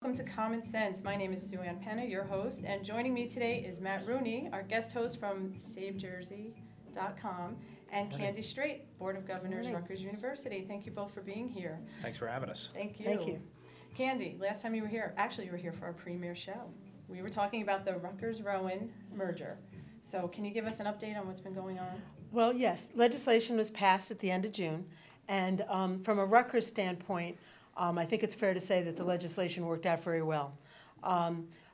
Welcome to Common Sense. My name is Sue Ann Penna, your host, and joining me today is Matt Rooney, our guest host from SaveJersey.com, and Candy Strait, Board of Governors, Rutgers University. Thank you both for being here. Thanks for having us. Thank you. Thank you. Candy, last time you were here, actually you were here for our premiere show. We were talking about the Rutgers-Rowan merger. So can you give us an update on what's been going on? Well, yes, legislation was passed at the end of June, and from a Rutgers standpoint, I think it's fair to say that the legislation worked out very well.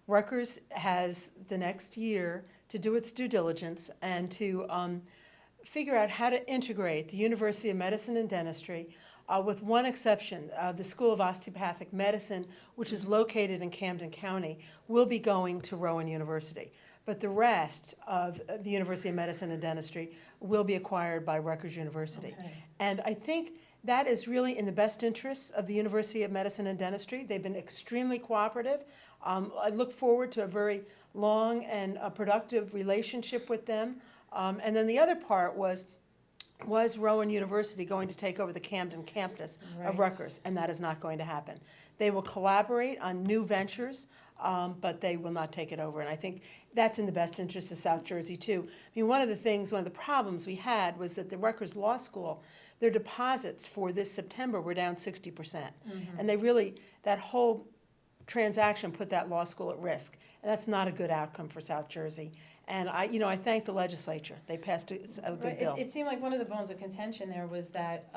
Rutgers has the next year to do its due diligence and to figure out how to integrate the University of Medicine and Dentistry, with one exception. The School of Osteopathic Medicine, which is located in Camden County, will be going to Rowan University. But the rest of the University of Medicine and Dentistry will be acquired by Rutgers University. Okay. And I think that is really in the best interests of the University of Medicine and Dentistry. They've been extremely cooperative. I look forward to a very long and productive relationship with them. And then the other part was Rowan University going to take over the Camden campus of Rutgers, and that is not going to happen. They will collaborate on new ventures, but they will not take it over, and I think that's in the best interest of South Jersey, too. I mean, one of the problems we had was that the Rutgers Law School, their deposits for this September were down 60%, and they really, that whole transaction put that law school at risk, and that's not a good outcome for South Jersey. And I thank the legislature. They passed a good bill. It seemed like one of the bones of contention there was that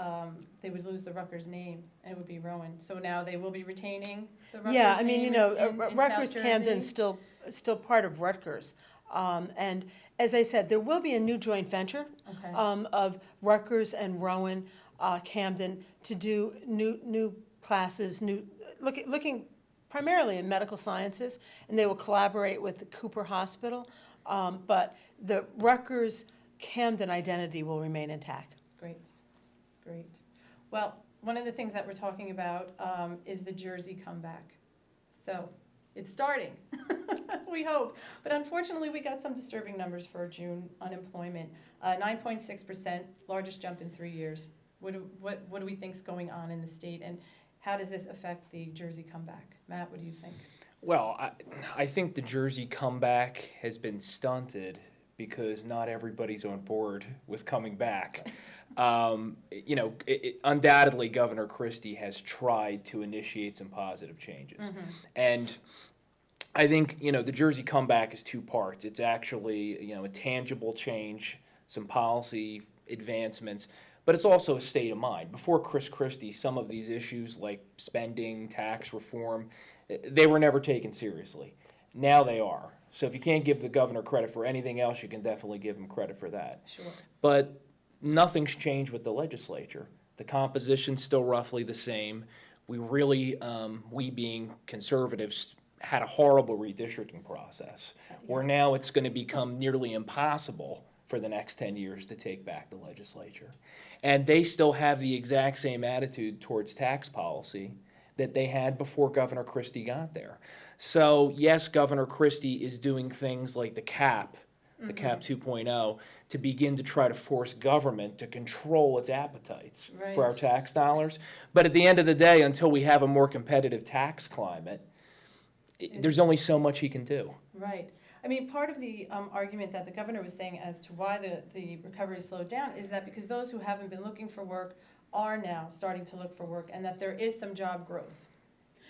they would lose the Rutgers name, and it would be Rowan. So now they will be retaining the Rutgers name. Yeah, I mean, in Rutgers South Camden's Jersey? still part of Rutgers. And as I said, there will be a new joint venture Okay. of Rutgers and Rowan, Camden, to do new classes, looking primarily in medical sciences, and they will collaborate with the Cooper Hospital. But the Rutgers Camden identity will remain intact. Great. Well, one of the things that we're talking about is the Jersey comeback. So it's starting, we hope. But unfortunately, we got some disturbing numbers for June unemployment. 9.6%, largest jump in 3 years. What do we think is going on in the state, and how does this affect the Jersey comeback? Matt, what do you think? Well, I think the Jersey comeback has been stunted because not everybody's on board with coming back. Undoubtedly, Governor Christie has tried to initiate some positive changes. And I think, the Jersey comeback is two parts. It's actually, a tangible change, some policy advancements, but it's also a state of mind. Before Chris Christie, some of these issues like spending, tax reform, they were never taken seriously. Now they are. So if you can't give the governor credit for anything else, you can definitely give him credit for that. Sure. But nothing's changed with the legislature. The composition's still roughly the same. We really, we being conservatives, had a horrible redistricting process, where now it's going to become nearly impossible for the next 10 years to take back the legislature. And they still have the exact same attitude towards tax policy that they had before Governor Christie got there. So yes, Governor Christie is doing things like the cap 2.0, to begin to try to force government to control its appetites for our tax dollars. But at the end of the day, until we have a more competitive tax climate, there's only so much he can do. Right. I mean, part of the argument that the governor was saying as to why the recovery slowed down is that because those who haven't been looking for work are now starting to look for work, and that there is some job growth.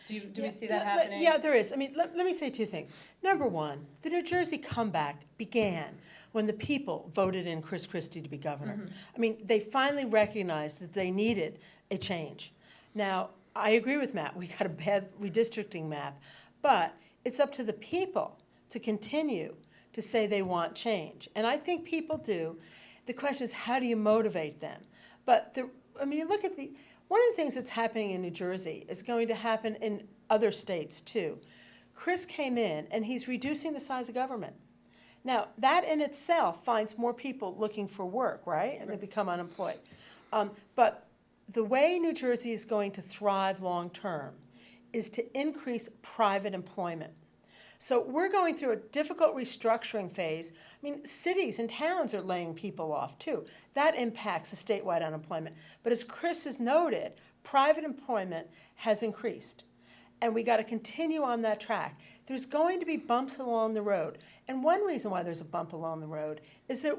Do we see that happening? Yeah, there is. I mean, let me say two things. Number one, the New Jersey comeback began when the people voted in Chris Christie to be governor. I mean, they finally recognized that they needed a change. Now, I agree with Matt. We got a bad redistricting map, but it's up to the people to continue to say they want change. And I think people do. The question is, how do you motivate them? But you look at one of the things that's happening in New Jersey is going to happen in other states too. Chris came in and he's reducing the size of government. Now, that in itself finds more people looking for work, right? And they become unemployed. But the way New Jersey is going to thrive long term is to increase private employment. So we're going through a difficult restructuring phase. I mean, cities and towns are laying people off too. That impacts the statewide unemployment. But as Chris has noted, private employment has increased. and we got to continue on that track. There's going to be bumps along the road. And one reason why there's a bump along the road is that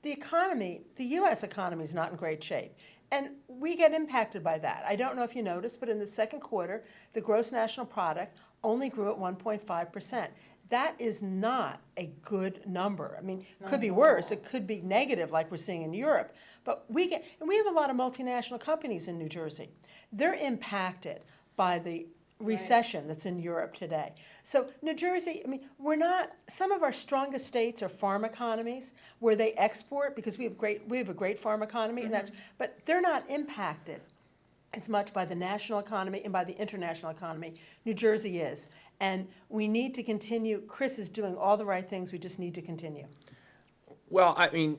the economy, the U.S. economy is not in great shape. And we get impacted by that. I don't know if you noticed, but in the second quarter, the gross national product only grew at 1.5%. That is not a good number. I mean, it could be worse. It could be negative like we're seeing in Europe. But we have a lot of multinational companies in New Jersey. They're impacted by the recession that's in Europe today. So New Jersey, I mean, some of our strongest states are farm economies where they export because we have a great farm economy, but they're not impacted as much by the national economy and by the international economy. New Jersey is. And we need to continue. Chris is doing all the right things. We just need to continue. Well, I mean,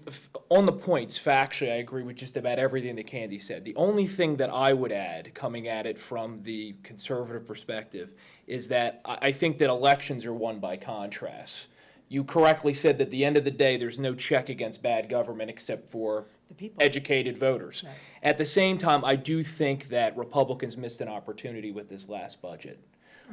on the points, factually, I agree with just about everything that Candy said. The only thing that I would add, coming at it from the conservative perspective, is that I think that elections are won by contrast. You correctly said that at the end of the day, there's no check against bad government except for The people. educated voters. Right. At the same time, I do think that Republicans missed an opportunity with this last budget.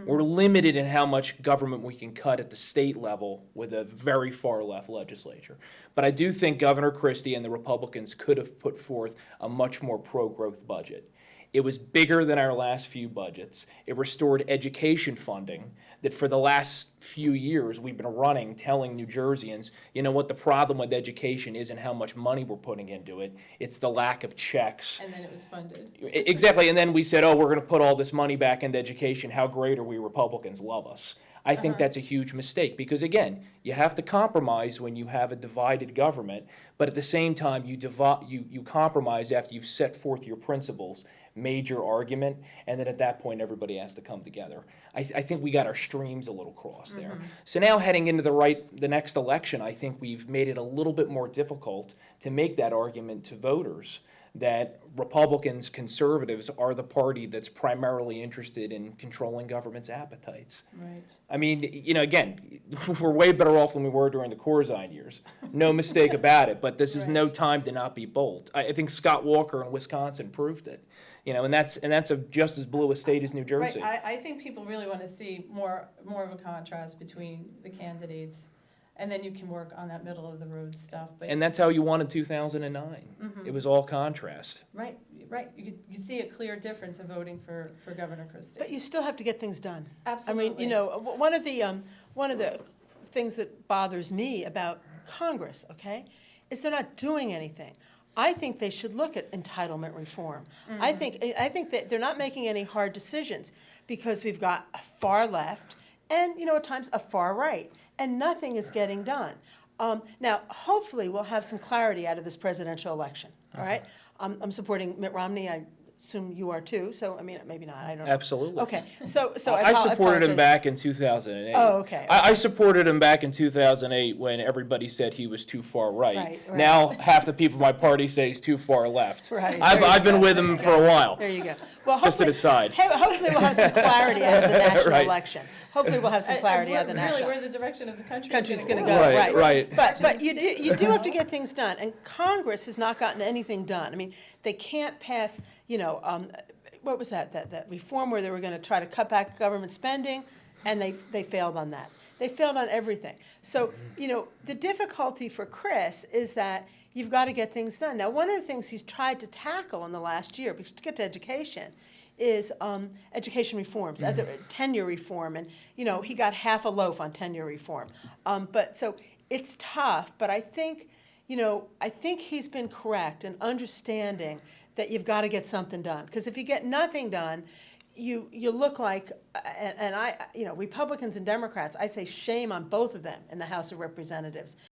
We're limited in how much government we can cut at the state level with a very far left legislature. But I do think Governor Christie and the Republicans could have put forth a much more pro-growth budget. It was bigger than our last few budgets. It restored education funding that for the last few years we've been running, telling New Jerseyans, you know what, the problem with education isn't how much money we're putting into it, it's the lack of checks. And then it was funded. Exactly, and then we said, oh, we're going to put all this money back into education. How great are we? Republicans love us. I think that's a huge mistake because, again, you have to compromise when you have a divided government, but at the same time, you compromise after you've set forth your principles, made your argument, and then at that point, everybody has to come together. I think we got our streams a little crossed there. So now heading into the next election, I think we've made it a little bit more difficult to make that argument to voters that Republicans, conservatives are the party that's primarily interested in controlling government's appetites. Right. I mean, you know, again, we're way better off than we were during the Corzine years. No mistake about it, but this is no time to not be bold. I think Scott Walker in Wisconsin proved it. You know, and that's a just as blue a state as New Jersey. Right. I think people really want to see more of a contrast between the candidates, and then you can work on that middle of the road stuff. But And that's how you won in 2009. It was all contrast. right. You see a clear difference in voting for Governor Christie. But you still have to get things done. Absolutely. I mean, you know, one of the things that bothers me about Congress, okay, is they're not doing anything. I think they should look at entitlement reform. I think that they're not making any hard decisions because we've got a far left and, you know, at times a far right, and nothing is getting done. Now, hopefully, we'll have some clarity out of this presidential election. All right, I'm supporting Mitt Romney. I assume you are too. So, I mean, maybe not. I don't know. Absolutely. Okay. So I supported him apologize. back in 2008. Oh, okay. I supported him back in 2008 when everybody said he was too far right. Right. Now half the people in my party say he's too far left. Right. I've been with him for a while. There you go. Well, Just to the side. Hopefully, we'll have some clarity out of the national Right. election. Hopefully, we'll have some clarity out of the Really, national. where the direction of the Country's going to go. Right, right. But you do have to get things done, and Congress has not gotten anything done. I mean, they can't pass, you know, what was that reform where they were going to try to cut back government spending, and they failed on that. They failed on everything. So, you know, the difficulty for Chris is that you've got to get things done. Now, one of the things he's tried to tackle in the last year, because to get to education, is education reforms, as a tenure reform, and you know he got half a loaf on tenure reform. But so it's tough. But I think, you know, he's been correct in understanding that you've got to get something done. Because if you get nothing done, you look like, and I, you know, Republicans and Democrats, I say shame on both of them in the House of Representatives